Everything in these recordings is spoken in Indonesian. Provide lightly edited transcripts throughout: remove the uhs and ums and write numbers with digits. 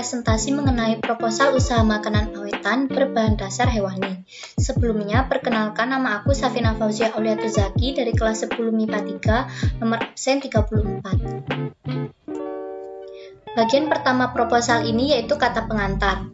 presentasi mengenai proposal usaha makanan awetan berbahan dasar hewani. Sebelumnya, perkenalkan, nama aku Safina Fauzia Auliatuzaki dari kelas 10 MIPA 3, nomor absen 34. Bagian pertama proposal ini yaitu kata pengantar.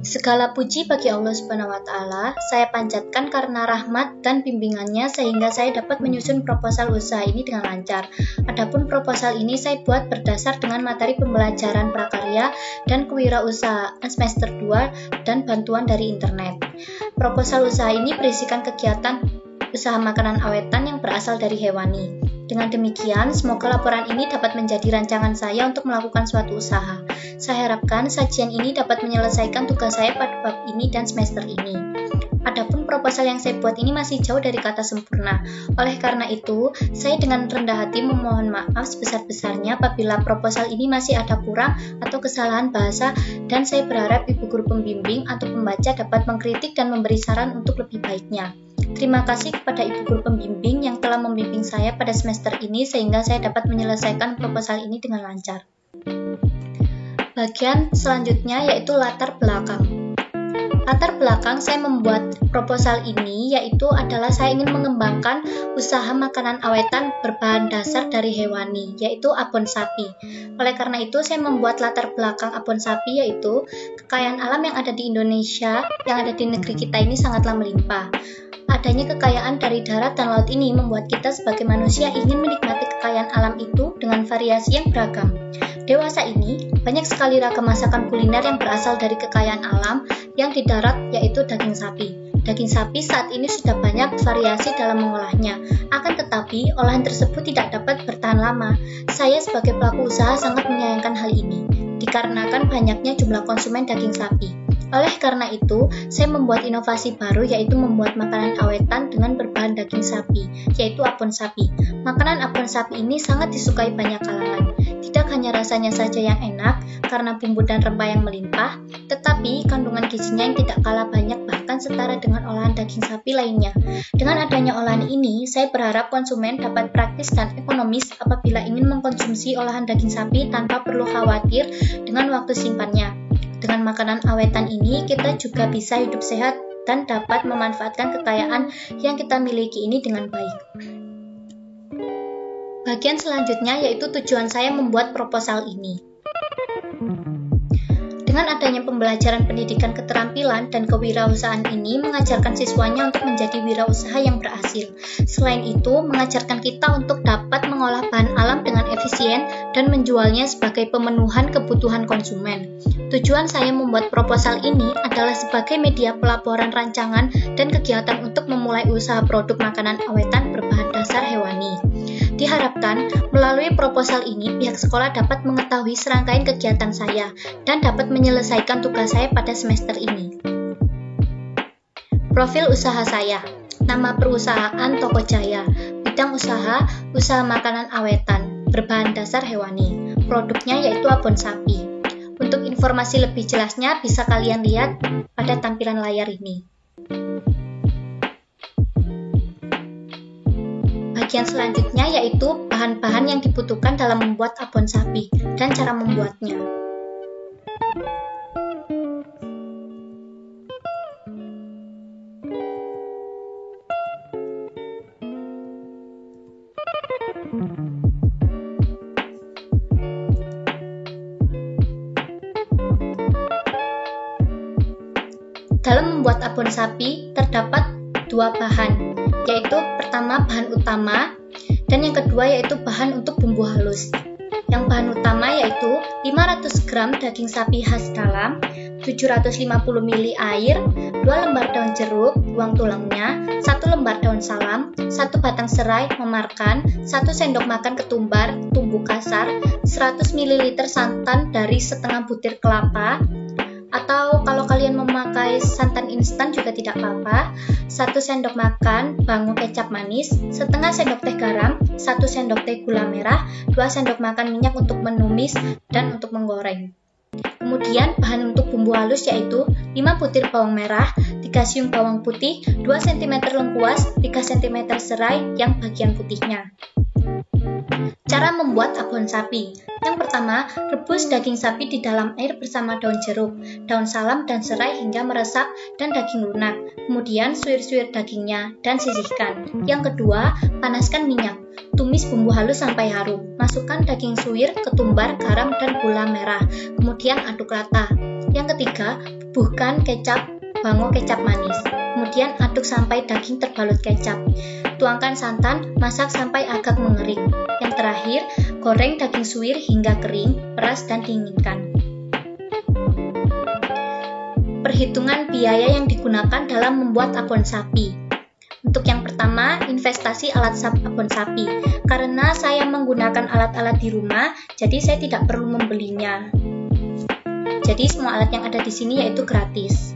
Segala puji bagi Allah Subhanahu wa Ta'ala, saya panjatkan karena rahmat dan bimbingannya sehingga saya dapat menyusun proposal usaha ini dengan lancar. Adapun proposal ini saya buat berdasar dengan materi pembelajaran prakarya dan kewirausahaan semester 2 dan bantuan dari internet. Proposal usaha ini berisikan kegiatan usaha makanan awetan yang berasal dari hewani. Dengan demikian, semoga laporan ini dapat menjadi rancangan saya untuk melakukan suatu usaha. Saya harapkan sajian ini dapat menyelesaikan tugas saya pada bab ini dan semester ini. Adapun proposal yang saya buat ini masih jauh dari kata sempurna. Oleh karena itu, saya dengan rendah hati memohon maaf sebesar-besarnya apabila proposal ini masih ada kurang atau kesalahan bahasa, dan saya berharap ibu guru pembimbing atau pembaca dapat mengkritik dan memberi saran untuk lebih baiknya. Terima kasih kepada ibu guru pembimbing yang telah membimbing saya pada semester ini sehingga saya dapat menyelesaikan proposal ini dengan lancar. Bagian selanjutnya yaitu latar belakang. Latar belakang saya membuat proposal ini yaitu adalah saya ingin mengembangkan usaha makanan awetan berbahan dasar dari hewani, yaitu abon sapi. Oleh karena itu, saya membuat latar belakang abon sapi yaitu kekayaan alam yang ada di Indonesia, yang ada di negeri kita ini sangatlah melimpah. Adanya kekayaan dari darat dan laut ini membuat kita sebagai manusia ingin menikmati kekayaan alam itu dengan variasi yang beragam. Dewasa ini, banyak sekali ragam masakan kuliner yang berasal dari kekayaan alam yang di darat yaitu daging sapi. Daging sapi saat ini sudah banyak variasi dalam mengolahnya, akan tetapi olahan tersebut tidak dapat bertahan lama. Saya sebagai pelaku usaha sangat menyayangkan hal ini, dikarenakan banyaknya jumlah konsumen daging sapi. Oleh karena itu, saya membuat inovasi baru yaitu membuat makanan awetan dengan berbahan daging sapi, yaitu abon sapi. Makanan abon sapi ini sangat disukai banyak kalangan. Tidak hanya rasanya saja yang enak karena bumbu dan rempah yang melimpah, tetapi kandungan gizinya yang tidak kalah banyak bahkan setara dengan olahan daging sapi lainnya. Dengan adanya olahan ini, saya berharap konsumen dapat praktis dan ekonomis apabila ingin mengkonsumsi olahan daging sapi tanpa perlu khawatir dengan waktu simpannya. Dengan makanan awetan ini, kita juga bisa hidup sehat dan dapat memanfaatkan kekayaan yang kita miliki ini dengan baik. Bagian selanjutnya yaitu tujuan saya membuat proposal ini. Dengan adanya pembelajaran pendidikan keterampilan dan kewirausahaan ini mengajarkan siswanya untuk menjadi wirausaha yang berhasil. Selain itu, mengajarkan kita untuk dapat mengolah bahan alam dengan efisien dan menjualnya sebagai pemenuhan kebutuhan konsumen. Tujuan saya membuat proposal ini adalah sebagai media pelaporan rancangan dan kegiatan untuk memulai usaha produk makanan awetan berbahan dasar hewani. Diharapkan, melalui proposal ini, pihak sekolah dapat mengetahui serangkaian kegiatan saya dan dapat menyelesaikan tugas saya pada semester ini. Profil usaha saya. Nama perusahaan Toko Jaya. Bidang usaha, usaha makanan awetan, berbahan dasar hewani. Produknya yaitu abon sapi. Untuk informasi lebih jelasnya bisa kalian lihat pada tampilan layar ini. Bagian selanjutnya yaitu bahan-bahan yang dibutuhkan dalam membuat abon sapi dan cara membuatnya. Dalam membuat abon sapi terdapat dua bahan, yaitu pertama bahan utama dan yang kedua yaitu bahan untuk bumbu halus. Yang bahan utama yaitu 500 gram daging sapi khas dalam, 750 ml air, 2 lembar daun jeruk, buang tulangnya, 1 lembar daun salam, 1 batang serai, memarkan, 1 sendok makan ketumbar, tumbuh kasar, 100 ml santan dari setengah butir kelapa, atau kalau kalian memakai santan instan juga tidak apa-apa, 1 sendok makan bangu kecap manis, setengah sendok teh garam, 1 sendok teh gula merah, 2 sendok makan minyak untuk menumis dan untuk menggoreng. Kemudian bahan untuk bumbu halus yaitu 5 butir bawang merah, 3 siung bawang putih, 2 cm lengkuas, 3 cm serai yang bagian putihnya. Cara membuat abon sapi. Yang pertama, rebus daging sapi di dalam air bersama daun jeruk, daun salam dan serai hingga meresap dan daging lunak. Kemudian suir-suir dagingnya dan sisihkan. Yang kedua, panaskan minyak. Tumis bumbu halus sampai harum. Masukkan daging suir, ketumbar, garam, dan gula merah. Kemudian aduk rata. Yang ketiga, bubuhkan kecap, bango kecap manis. Kemudian aduk sampai daging terbalut kecap. Tuangkan santan, masak sampai agak mengering. Yang terakhir, goreng daging suir hingga kering, peras dan dinginkan. Perhitungan biaya yang digunakan dalam membuat abon sapi. Untuk yang pertama, investasi alat abon sapi. Karena saya menggunakan alat-alat di rumah, jadi saya tidak perlu membelinya. Jadi semua alat yang ada di sini yaitu gratis.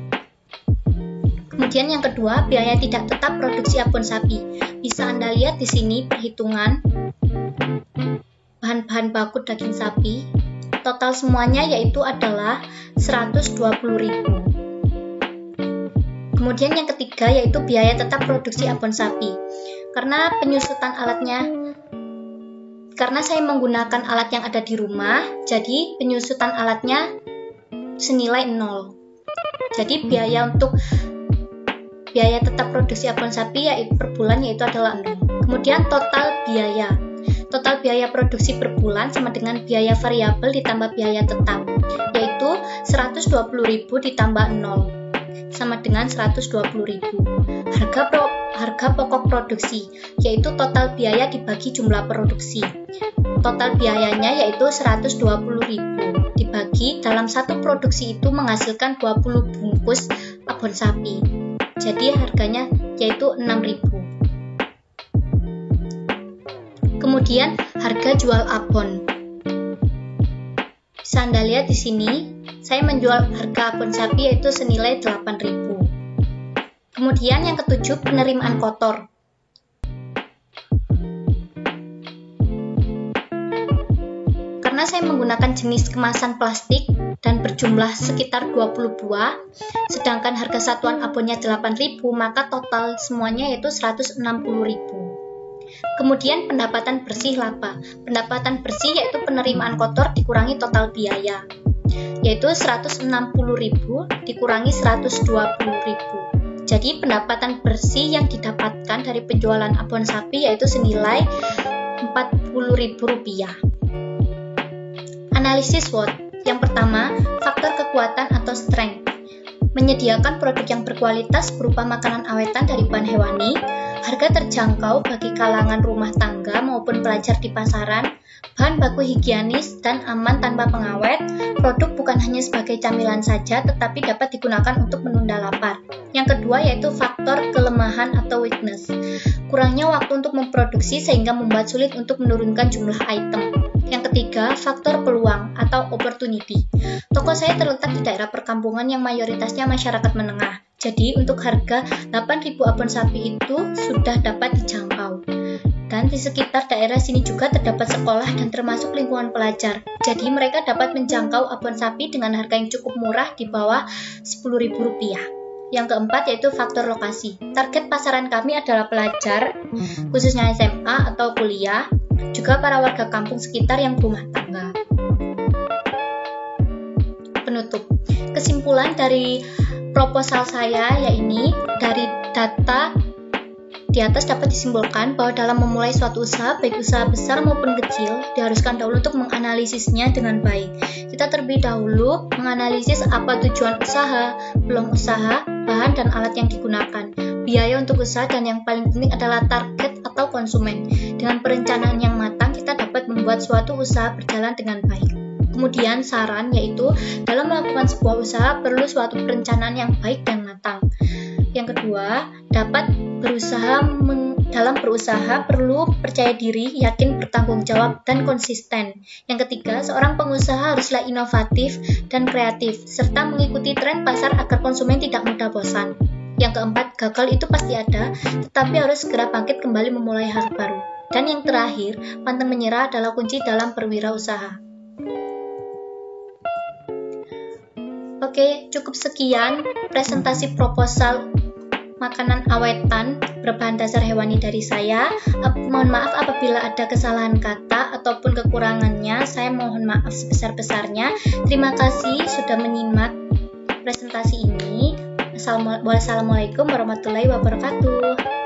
Kemudian yang kedua, biaya tidak tetap produksi abon sapi. Bisa Anda lihat di sini perhitungan bahan-bahan baku daging sapi. Total semuanya yaitu adalah 120.000. Kemudian yang ketiga yaitu biaya tetap produksi abon sapi. Karena penyusutan alatnya, karena saya menggunakan alat yang ada di rumah, jadi penyusutan alatnya senilai 0. Jadi biaya tetap produksi abon sapi yaitu per bulan yaitu adalah 0. Kemudian total biaya produksi per bulan sama dengan biaya variabel ditambah biaya tetap, yaitu 120.000 ditambah 0 sama dengan 120.000. Harga pokok produksi yaitu total biaya dibagi jumlah produksi. Total biayanya yaitu 120.000 dibagi dalam satu produksi itu menghasilkan 20 bungkus abon sapi. Jadi harganya yaitu 6.000. Kemudian harga jual abon. Bisa Anda lihat di sini, saya menjual harga abon sapi yaitu senilai 8.000. Kemudian yang ketujuh, penerimaan kotor. Karena saya menggunakan jenis kemasan plastik dan berjumlah sekitar 20 buah, sedangkan harga satuan abonnya 8.000, maka total semuanya yaitu 160.000. Kemudian pendapatan bersih laba. Pendapatan bersih yaitu penerimaan kotor dikurangi total biaya, yaitu 160.000 dikurangi 120.000. Jadi pendapatan bersih yang didapatkan dari penjualan abon sapi yaitu senilai Rp40.000. Analisis SWOT. Yang pertama, faktor kekuatan atau strength. Menyediakan produk yang berkualitas berupa makanan awetan dari bahan hewani, harga terjangkau bagi kalangan rumah tangga maupun pelajar di pasaran, bahan baku higienis dan aman tanpa pengawet, produk bukan hanya sebagai camilan saja tetapi dapat digunakan untuk menunda lapar. Yang kedua yaitu faktor kelemahan atau weakness. Kurangnya waktu untuk memproduksi sehingga membuat sulit untuk menurunkan jumlah item. Yang ketiga, faktor peluang atau opportunity. Toko saya terletak di daerah perkampungan yang mayoritasnya masyarakat menengah. Jadi, untuk harga 8.000 abon sapi itu sudah dapat dijangkau. Dan di sekitar daerah sini juga terdapat sekolah dan termasuk lingkungan pelajar. Jadi, mereka dapat menjangkau abon sapi dengan harga yang cukup murah di bawah Rp10.000. Yang keempat yaitu faktor lokasi. Target pasaran kami adalah pelajar, khususnya SMA atau kuliah, juga para warga kampung sekitar yang berumah tangga. Penutup. Kesimpulan dari proposal saya yaitu dari data di atas dapat disimpulkan bahwa dalam memulai suatu usaha, baik usaha besar maupun kecil, diharuskan dahulu untuk menganalisisnya dengan baik. Kita terlebih dahulu menganalisis apa tujuan usaha, peluang usaha, bahan dan alat yang digunakan, biaya untuk usaha, dan yang paling penting adalah target atau konsumen. Dengan perencanaan yang matang, kita dapat membuat suatu usaha berjalan dengan baik. Kemudian saran yaitu dalam melakukan sebuah usaha perlu suatu perencanaan yang baik dan matang. Yang kedua, dalam berusaha perlu percaya diri, yakin, bertanggung jawab, dan konsisten. Yang ketiga, seorang pengusaha haruslah inovatif dan kreatif, serta mengikuti tren pasar agar konsumen tidak mudah bosan. Yang keempat, gagal itu pasti ada, tetapi harus segera bangkit kembali memulai hal baru. Dan yang terakhir, pantang menyerah adalah kunci dalam berwirausaha. Oke, cukup sekian presentasi proposal makanan awetan berbahan dasar hewani dari saya. Mohon maaf apabila ada kesalahan kata ataupun kekurangannya. Saya mohon maaf sebesar-besarnya. Terima kasih sudah menyimak presentasi ini. Wassalamualaikum warahmatullahi wabarakatuh.